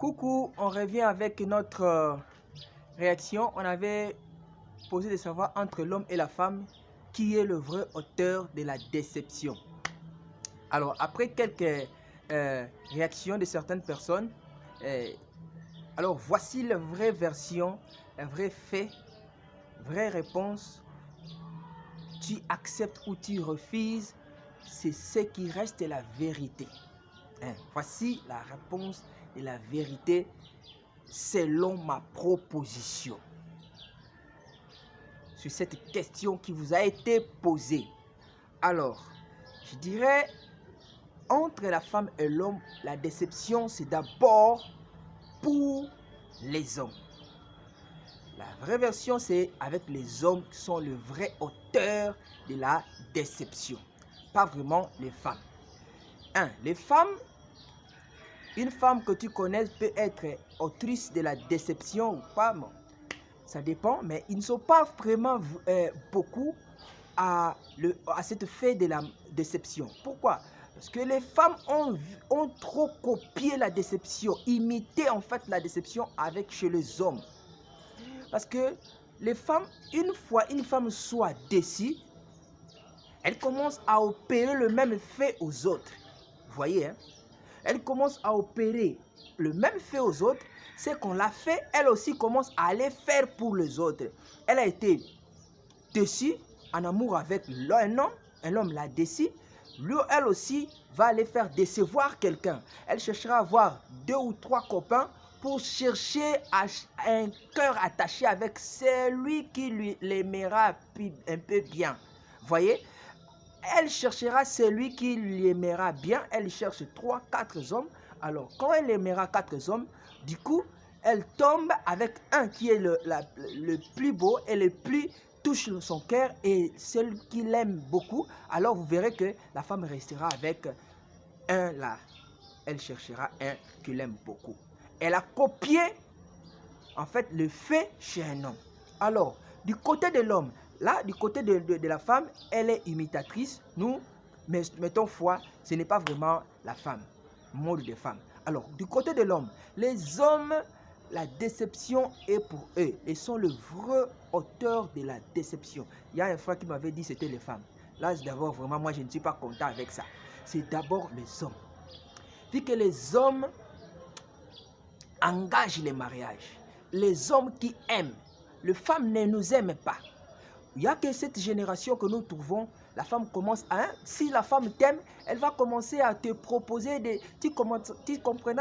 Coucou, on revient avec notre réaction. On avait posé de savoir entre l'homme et la femme qui est le vrai auteur de la déception. Alors, après quelques réactions de certaines personnes, alors voici la vraie version, un vrai fait, vraie réponse. Tu acceptes ou tu refuses, c'est ce qui reste la vérité. Voici la réponse de la vérité selon ma proposition sur cette question qui vous a été posée. Alors, je dirais, entre la femme et l'homme, la déception, c'est d'abord pour les hommes. La vraie version, c'est avec les hommes qui sont le vrai auteur de la déception. Pas vraiment les femmes. Les femmes, une femme que tu connais peut être autrice de la déception ou pas. Bon, ça dépend, mais ils ne sont pas vraiment beaucoup à cet fait de la déception. Pourquoi? Parce que les femmes ont trop copié la déception, imité en fait la déception chez les hommes. Parce que les femmes, une fois une femme soit déçue, elle commence à opérer le même fait aux autres. Vous voyez, hein? Elle commence à opérer le même fait aux autres. C'est qu'on l'a fait, elle aussi commence à aller faire pour les autres. Elle a été déçue en amour avec un homme l'a déçue. Lui, elle aussi va aller faire décevoir quelqu'un. Elle cherchera à avoir 2 ou 3 copains pour chercher un cœur attaché avec celui qui l'aimera un peu bien. Voyez? Elle cherchera celui qui l'aimera bien. Elle cherche 3, 4 hommes. Alors, quand elle aimera 4 hommes, du coup, elle tombe avec un qui est le plus beau et le plus touche son cœur et celui qui l'aime beaucoup. Alors, vous verrez que la femme restera avec un là. Elle cherchera un qui l'aime beaucoup. Elle a copié, en fait, le fait chez un homme. Alors, du côté de l'homme, là, du côté de la femme, elle est imitatrice. Nous, mettons foi, ce n'est pas vraiment la femme, mode de femme. Alors, du côté de l'homme, les hommes, la déception est pour eux. Ils sont le vrai auteur de la déception. Il y a un frère qui m'avait dit que c'était les femmes. Là, d'abord, vraiment, moi, je ne suis pas content avec ça. C'est d'abord les hommes. Vu que les hommes engagent les mariages, les hommes qui aiment, les femmes ne nous aiment pas. Il n'y a que cette génération que nous trouvons, la femme commence à... si la femme t'aime, elle va commencer à te proposer des... Tu comprends